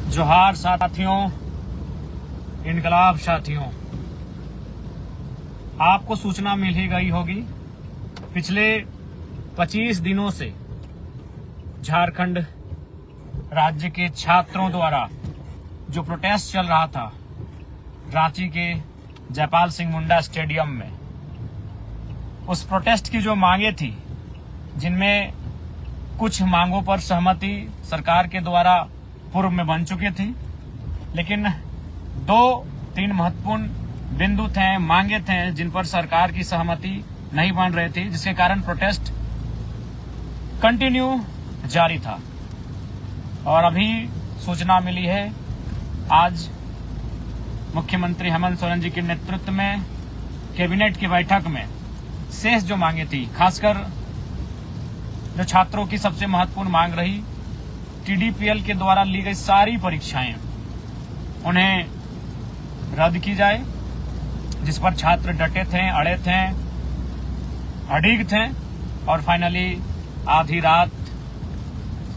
जोहार साथियों, इनकलाब साथियों। आपको सूचना मिल ही गई होगी, पिछले 25 दिनों से झारखंड राज्य के छात्रों द्वारा जो प्रोटेस्ट चल रहा था रांची के जयपाल सिंह मुंडा स्टेडियम में, उस प्रोटेस्ट की जो मांगे थी, जिनमें कुछ मांगों पर सहमति सरकार के द्वारा पूर्व में बन चुकी थी, लेकिन 2-3 महत्वपूर्ण बिंदु थे, मांगे थे, जिन पर सरकार की सहमति नहीं बन रही थी, जिसके कारण प्रोटेस्ट कंटिन्यू जारी था। और अभी सूचना मिली है, आज मुख्यमंत्री हेमंत सोरेन जी के नेतृत्व में कैबिनेट की बैठक में शेष जो मांगे थी, खासकर जो छात्रों की सबसे महत्वपूर्ण मांग रही, टीडीपीएल के द्वारा ली गई सारी परीक्षाएं उन्हें रद्द की जाए, जिस पर छात्र डटे थे, अड़े थे, अडिग थे। और फाइनली आधी रात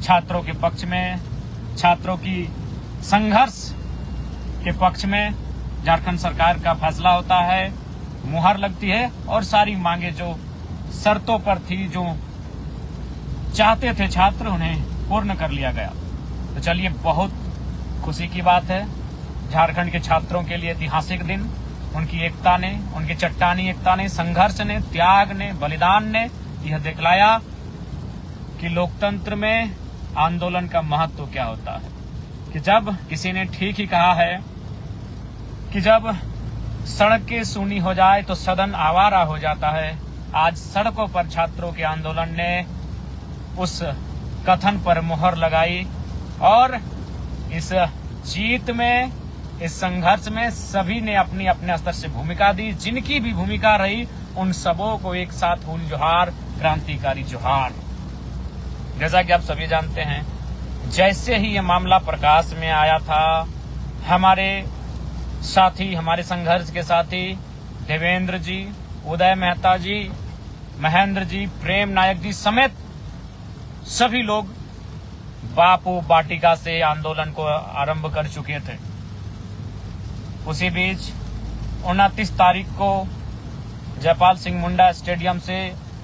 छात्रों के पक्ष में, छात्रों की संघर्ष के पक्ष में झारखंड सरकार का फैसला होता है, मुहर लगती है और सारी मांगे जो शर्तों पर थी, जो चाहते थे छात्र, उन्हें पूर्ण कर लिया गया। तो चलिए, बहुत खुशी की बात है। झारखंड के छात्रों के लिए ऐतिहासिक दिन, उनकी एकता ने, उनकी चट्टानी एकता ने, संघर्ष ने, त्याग ने, बलिदान ने यह दिखलाया कि लोकतंत्र में आंदोलन का महत्व क्या होता है। कि जब किसी ने ठीक ही कहा है कि जब सड़कें सूनी हो जाए तो सदन आवारा हो जाता है। आज सड़कों पर छात्रों के आंदोलन ने उस कथन पर मुहर लगाई और इस जीत में, इस संघर्ष में सभी ने अपनी अपने स्तर से भूमिका दी। जिनकी भी भूमिका रही, उन सबों को एक साथ हुल जोहार, क्रांतिकारी जोहार। जैसा कि आप सभी जानते हैं, जैसे ही ये मामला प्रकाश में आया था, हमारे साथी, हमारे संघर्ष के साथी देवेंद्र जी, उदय मेहता जी, महेंद्र जी, प्रेम नायक जी समेत सभी लोग बापू वाटिका से आंदोलन को आरंभ कर चुके थे। उसी बीच 29 तारीख को जयपाल सिंह मुंडा स्टेडियम से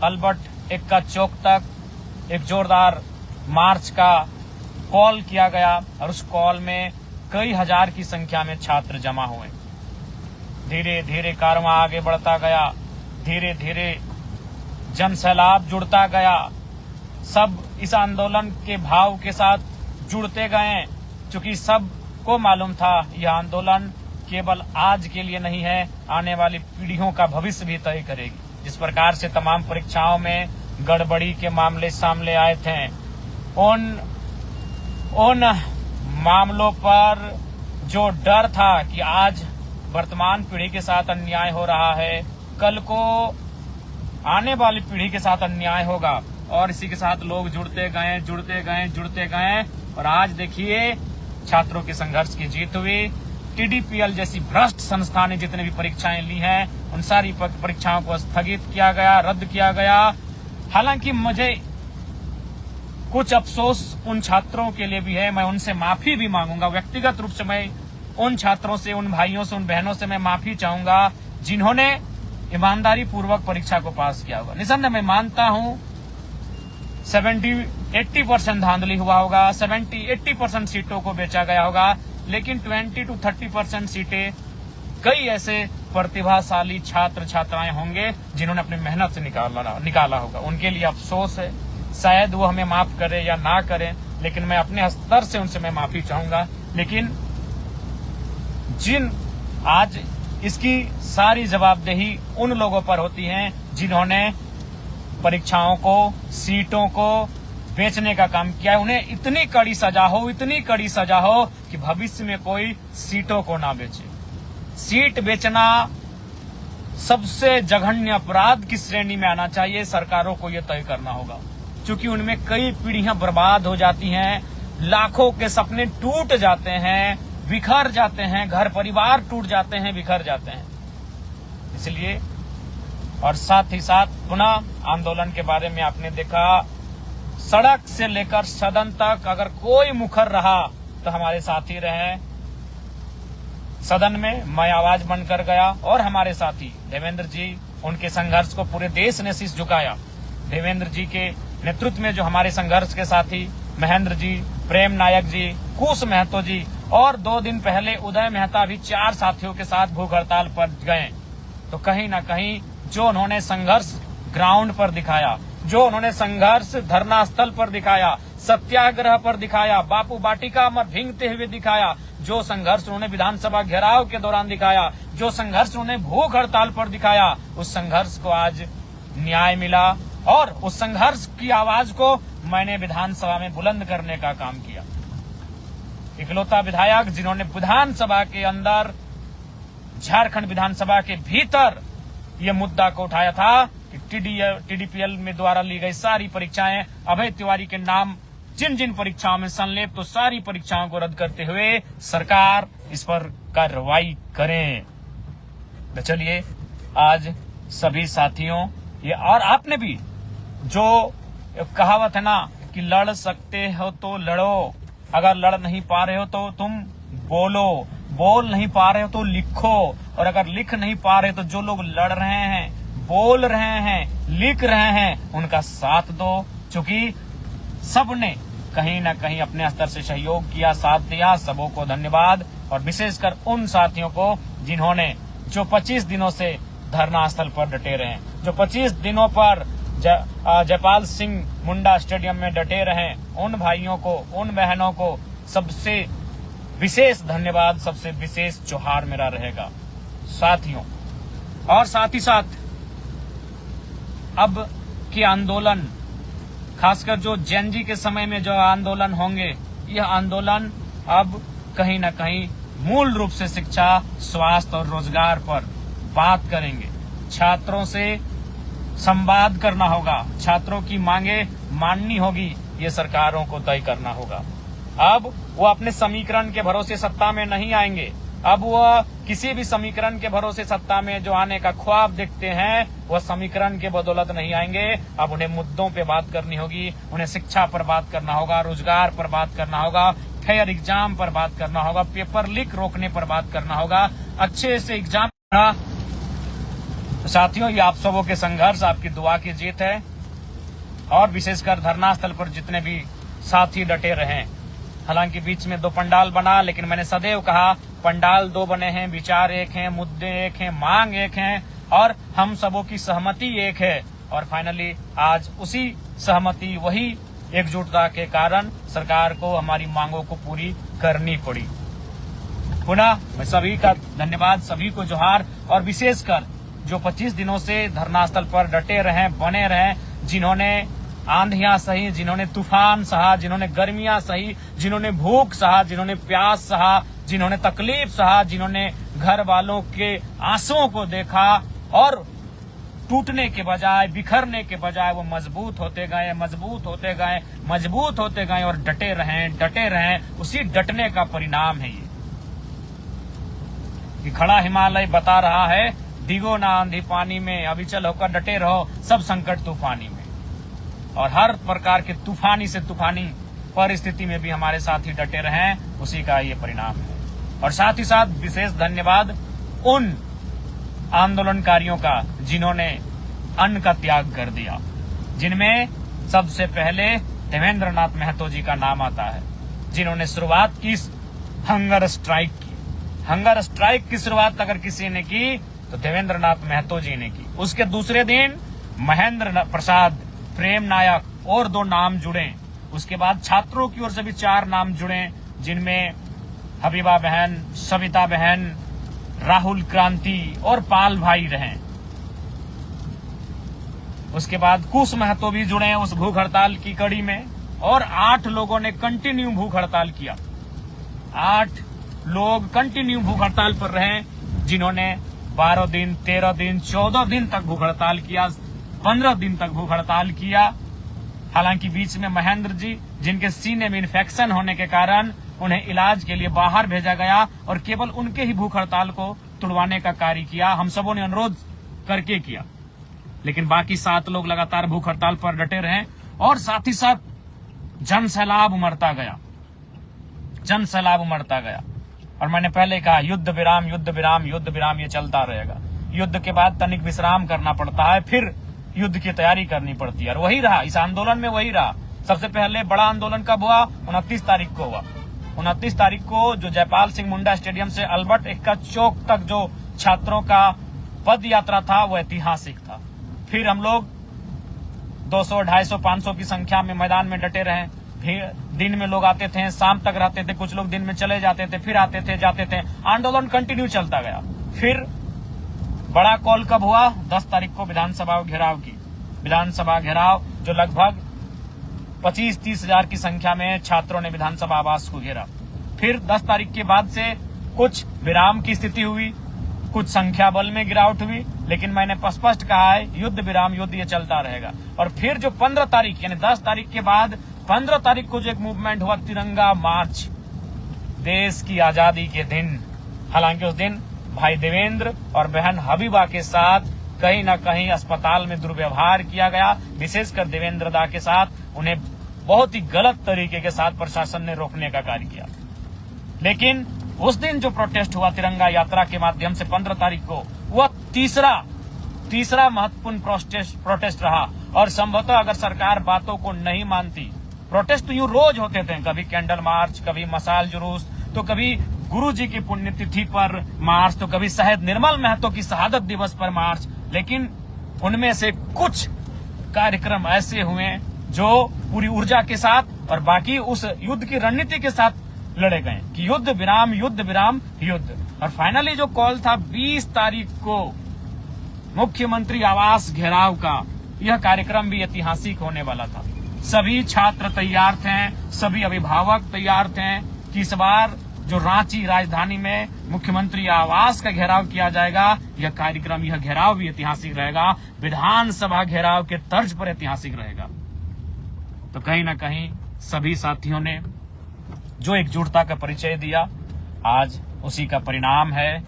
अल्बर्ट एक्का चौक तक एक जोरदार मार्च का कॉल किया गया और उस कॉल में कई हजार की संख्या में छात्र जमा हुए। धीरे धीरे कारवां आगे बढ़ता गया, धीरे धीरे जन सैलाब जुड़ता गया। सब इस आंदोलन के भाव के साथ जुड़ते गए, क्योंकि सबको मालूम था यह आंदोलन केवल आज के लिए नहीं है, आने वाली पीढ़ियों का भविष्य भी तय करेगी। जिस प्रकार से तमाम परीक्षाओं में गड़बड़ी के मामले सामने आए थे, उन मामलों पर जो डर था कि आज वर्तमान पीढ़ी के साथ अन्याय हो रहा है, कल को आने वाली पीढ़ी के साथ अन्याय होगा, और इसी के साथ लोग जुड़ते गए और आज देखिए छात्रों के संघर्ष की जीत हुई। टीडीपीएल जैसी भ्रष्ट संस्था ने जितने भी परीक्षाएं ली हैं, उन सारी परीक्षाओं को स्थगित किया गया, रद्द किया गया। हालांकि मुझे कुछ अफसोस उन छात्रों के लिए भी है, मैं उनसे माफी भी मांगूंगा। व्यक्तिगत रूप से मैं उन छात्रों से, उन भाइयों से, उन बहनों से मैं माफी चाहूंगा जिन्होंने ईमानदारी पूर्वक परीक्षा को पास किया होगा। निसंदेह मैं मानता हूं 70-80% धांधली हुआ होगा, 70-80% सीटों को बेचा गया होगा, लेकिन 20-30% सीटें कई ऐसे प्रतिभाशाली छात्र छात्राएं होंगे जिन्होंने अपनी मेहनत से निकाला होगा। उनके लिए अफसोस है, शायद वो हमें माफ करें या ना करें, लेकिन मैं अपने स्तर से उनसे मैं माफी चाहूंगा। लेकिन जिन आज इसकी सारी जवाबदेही उन लोगों पर होती है जिन्होंने परीक्षाओं को, सीटों को बेचने का काम किया है। उन्हें इतनी कड़ी सजा हो कि भविष्य में कोई सीटों को ना बेचे। सीट बेचना सबसे जघन्य अपराध की श्रेणी में आना चाहिए। सरकारों को यह तय करना होगा, क्योंकि उनमें कई पीढ़ियां बर्बाद हो जाती हैं, लाखों के सपने टूट जाते हैं, बिखर जाते हैं, घर परिवार टूट जाते हैं, बिखर जाते हैं। इसलिए और साथ ही साथ पुनः आंदोलन के बारे में आपने देखा, सड़क से लेकर सदन तक अगर कोई मुखर रहा वक्त हमारे साथी रहे सदन में, मैं आवाज बनकर गया और हमारे साथी देवेंद्र जी, उनके संघर्ष को पूरे देश ने शीश झुकाया। देवेंद्र जी के नेतृत्व में जो हमारे संघर्ष के साथी महेंद्र जी, प्रेम नायक जी, कुश महतो जी और 2 दिन पहले उदय मेहता भी 4 साथियों के साथ भूख हड़ताल पर गए। तो कहीं ना कहीं जो उन्होंने संघर्ष ग्राउंड पर दिखाया, जो उन्होंने संघर्ष धरना स्थल पर दिखाया, सत्याग्रह पर दिखाया, बापू वाटिका में भींगते हुए दिखाया, जो संघर्ष उन्होंने विधानसभा घेराव के दौरान दिखाया, जो संघर्ष उन्होंने भूख हड़ताल पर दिखाया, उस संघर्ष को आज न्याय मिला और उस संघर्ष की आवाज को मैंने विधानसभा में बुलंद करने का काम किया। इकलौता विधायक जिन्होंने विधानसभा के अंदर, झारखंड विधानसभा के भीतर ये मुद्दा को उठाया था कि TDPL में द्वारा ली गई सारी परीक्षाएं, अभय तिवारी के नाम जिन जिन परीक्षाओं में संलिप्त, तो सारी परीक्षाओं को रद्द करते हुए सरकार इस पर कार्रवाई करें। तो चलिए आज सभी साथियों, ये और आपने भी जो कहावत है ना कि लड़ सकते हो तो लड़ो, अगर लड़ नहीं पा रहे हो तो तुम बोलो, बोल नहीं पा रहे हो तो लिखो, और अगर लिख नहीं पा रहे तो जो लोग लड़ रहे हैं, बोल रहे हैं, लिख रहे हैं, उनका साथ दो। चूंकि सबने कहीं ना कहीं अपने स्तर से सहयोग किया, साथ दिया, सबों को धन्यवाद। और विशेषकर उन साथियों को जिन्होंने जो 25 दिनों से धरना स्थल पर डटे रहे, जो 25 दिनों पर जयपाल सिंह मुंडा स्टेडियम में डटे रहे, उन भाइयों को, उन बहनों को सबसे विशेष धन्यवाद, सबसे विशेष जोहार मेरा रहेगा साथियों। और साथ ही साथ अब के आंदोलन, खासकर जो जेन जी के समय में जो आंदोलन होंगे, यह आंदोलन अब कहीं न कहीं मूल रूप से शिक्षा, स्वास्थ्य और रोजगार पर बात करेंगे। छात्रों से संवाद करना होगा, छात्रों की मांगे माननी होगी, ये सरकारों को तय करना होगा। अब वो अपने समीकरण के भरोसे सत्ता में नहीं आएंगे, अब वह किसी भी समीकरण के भरोसे सत्ता में जो आने का ख्वाब देखते हैं, वह समीकरण के बदौलत नहीं आएंगे। अब उन्हें मुद्दों पे बात करनी होगी, उन्हें शिक्षा पर बात करना होगा, रोजगार पर बात करना होगा, फेयर एग्जाम पर बात करना होगा, पेपर लीक रोकने पर बात करना होगा, अच्छे से एग्जाम। तो साथियों, ये आप सबों के संघर्ष, आपकी दुआ की जीत है। और विशेषकर धरना स्थल पर जितने भी साथी डटे रहे, हालांकि बीच में 2 पंडाल बना, लेकिन मैंने सदैव कहा पंडाल 2 बने हैं, विचार एक हैं, मुद्दे एक हैं, मांग एक हैं और हम सबों की सहमति एक है। और फाइनली आज उसी सहमति, वही एकजुटता के कारण सरकार को हमारी मांगों को पूरी करनी पड़ी। पुनः मैं सभी का धन्यवाद, सभी को जोहार। और विशेषकर जो 25 दिनों से धरना स्थल पर डटे रहे, बने रहे, जिन्होंने आंधियां सही, जिन्होंने तूफान सहा, जिन्होंने गर्मियां सही, जिन्होंने भूख सहा, जिन्होंने प्यास सहा, जिन्होंने तकलीफ सहा, जिन्होंने घर वालों के आंसुओं को देखा और टूटने के बजाय, बिखरने के बजाय वो मजबूत होते गए, मजबूत होते गए, मजबूत होते गए और डटे रहें। उसी डटने का परिणाम है ये कि खड़ा हिमालय बता रहा है, डिगो ना आंधी पानी में, अविचल होकर डटे रहो सब संकट तूफानी में। और हर प्रकार के तूफानी से तूफानी परिस्थिति में भी हमारे साथी डटे रहें, उसी का ये परिणाम है। और साथ ही साथ विशेष धन्यवाद उन आंदोलनकारियों का जिन्होंने अन्न का त्याग कर दिया, जिनमें सबसे पहले देवेंद्र नाथ महतो जी का नाम आता है, जिन्होंने शुरुआत की हंगर स्ट्राइक की। हंगर स्ट्राइक की शुरुआत अगर किसी ने की तो देवेंद्र नाथ महतो जी ने की। उसके दूसरे दिन महेंद्र प्रसाद, प्रेम नायक और 2 नाम जुड़े। उसके बाद छात्रों की ओर से भी 4 नाम जुड़े, जिनमें हबीबा बहन, सविता बहन, राहुल क्रांति और पाल भाई रहे। उसके बाद कुश महतो भी जुड़े उस भूख हड़ताल की कड़ी में और 8 लोगों ने कंटिन्यू भूख हड़ताल किया। 8 लोग कंटिन्यू भूख हड़ताल पर रहे, जिन्होंने 12 दिन, 13 दिन, 14 दिन तक भूख हड़ताल किया, 15 दिन तक भूख हड़ताल किया। हालांकि बीच में महेंद्र जी, जिनके सीने में इन्फेक्शन होने के कारण उन्हें इलाज के लिए बाहर भेजा गया और केवल उनके ही भूख हड़ताल को तुड़वाने का कार्य किया, हम सबों ने अनुरोध करके किया। लेकिन बाकी 7 लोग लगातार भूख हड़ताल पर डटे रहे और साथ ही साथ जन सैलाब उमड़ता गया। जन सैलाब उमड़ता गया। और मैंने पहले कहा युद्ध विराम युद्ध विराम युद्ध विराम ये चलता रहेगा। युद्ध के बाद तनिक विश्राम करना पड़ता है, फिर युद्ध की तैयारी करनी पड़ती है। और वही रहा इस आंदोलन में, वही रहा। सबसे पहले बड़ा आंदोलन कब हुआ? 29 तारीख को हुआ। 29 तारीख को जो जयपाल सिंह मुंडा स्टेडियम से अल्बर्ट एक्का चौक तक जो छात्रों का पद यात्रा था वो ऐतिहासिक था। फिर हम लोग 200, 250, 500 की संख्या में मैदान में डटे रहे। फिर दिन में लोग आते थे, शाम तक रहते थे, कुछ लोग दिन में चले जाते थे, फिर आते थे जाते थे, आंदोलन कंटिन्यू चलता गया। फिर बड़ा कॉल कब हुआ? 10 तारीख को विधानसभा घेराव की। विधानसभा घेराव जो लगभग 25-30 हजार की संख्या में छात्रों ने विधानसभा आवास को घेरा। फिर 10 तारीख के बाद से कुछ विराम की स्थिति हुई, कुछ संख्या बल में गिरावट हुई, लेकिन मैंने स्पष्ट कहा है युद्ध विराम युद्ध ये चलता रहेगा। और फिर जो 15 तारीख यानी 10 तारीख के बाद 15 तारीख को जो एक मूवमेंट हुआ तिरंगा मार्च, देश की आजादी के दिन। हालांकि उस दिन भाई देवेंद्र और बहन हबीबा के साथ कहीं न कहीं अस्पताल में दुर्व्यवहार किया गया, विशेषकर देवेंद्र दा के साथ उन्हें बहुत ही गलत तरीके के साथ प्रशासन ने रोकने का कार्य किया। लेकिन उस दिन जो प्रोटेस्ट हुआ तिरंगा यात्रा के माध्यम से 15 तारीख को, वह तीसरा महत्वपूर्ण प्रोटेस्ट रहा। और संभवतः अगर सरकार बातों को नहीं मानती, प्रोटेस्ट तो यूं रोज होते थे, कभी कैंडल मार्च, कभी मशाल जुलूस, तो कभी गुरुजी की पुण्यतिथि पर मार्च, तो कभी शहीद निर्मल महतो की शहादत दिवस पर मार्च। लेकिन उनमें से कुछ कार्यक्रम ऐसे हुए जो पूरी ऊर्जा के साथ और बाकी उस युद्ध की रणनीति के साथ लड़े गए कि युद्ध विराम युद्ध विराम युद्ध। और फाइनली जो कॉल था 20 तारीख को मुख्यमंत्री आवास घेराव का, यह कार्यक्रम भी ऐतिहासिक होने वाला था। सभी छात्र तैयार थे, सभी अभिभावक तैयार थे कि इस बार जो रांची राजधानी में मुख्यमंत्री आवास का घेराव किया जाएगा, यह कार्यक्रम, यह घेराव भी ऐतिहासिक रहेगा, विधानसभा घेराव के तर्ज पर ऐतिहासिक रहेगा। तो कहीं ना कहीं सभी साथियों ने जो एकजुटता का परिचय दिया, आज उसी का परिणाम है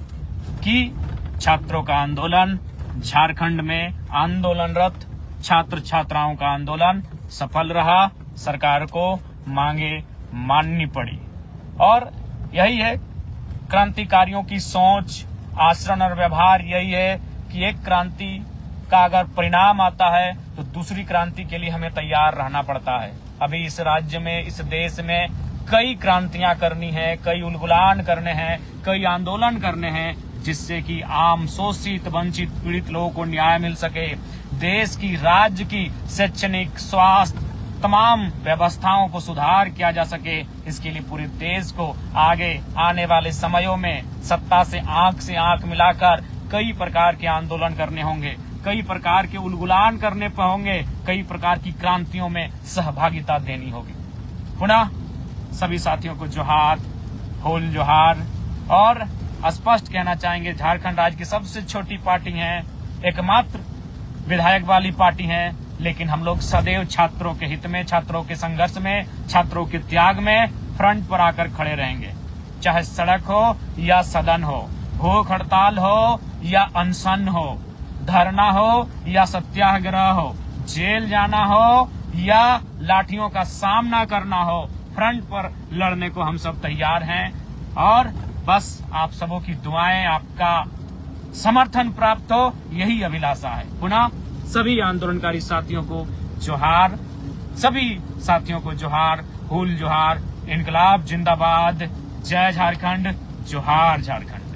कि छात्रों का आंदोलन, झारखंड में आंदोलनरत छात्र छात्राओं का आंदोलन सफल रहा। सरकार को मांगे माननी पड़ी। और यही है क्रांतिकारियों की सोच, आचरण और व्यवहार। यही है कि एक क्रांति का अगर परिणाम आता है तो दूसरी क्रांति के लिए हमें तैयार रहना पड़ता है। अभी इस राज्य में, इस देश में कई क्रांतियां करनी है, कई उलगुलान करने हैं, कई आंदोलन करने हैं, जिससे कि आम शोषित, वंचित, पीड़ित लोगों को न्याय मिल सके। देश की, राज्य की शैक्षणिक, स्वास्थ्य, तमाम व्यवस्थाओं को सुधार किया जा सके। इसके लिए पूरे देश को आगे आने वाले समयों में सत्ता से आंख मिलाकर कई प्रकार के आंदोलन करने होंगे, कई प्रकार के उलगुलान करने पर होंगे, कई प्रकार की क्रांतियों में सहभागिता देनी होगी। पुनः सभी साथियों को जोहार, होल जोहार। और स्पष्ट कहना चाहेंगे, झारखंड राज्य की सबसे छोटी पार्टी है, एकमात्र विधायक वाली पार्टी है, लेकिन हम लोग सदैव छात्रों के हित में, छात्रों के संघर्ष में, छात्रों के त्याग में फ्रंट पर आकर खड़े रहेंगे। चाहे सड़क हो या सदन हो, भूख हड़ताल हो या अनशन हो, धरना हो या सत्याग्रह हो, जेल जाना हो या लाठियों का सामना करना हो, फ्रंट पर लड़ने को हम सब तैयार हैं। और बस आप सबों की दुआएं, आपका समर्थन प्राप्त हो, यही अभिलाषा है। पुनः सभी आंदोलनकारी साथियों को जोहार, सभी साथियों को जोहार, हुल जोहार, इनकलाब जिंदाबाद, जय झारखंड, जोहार झारखंड।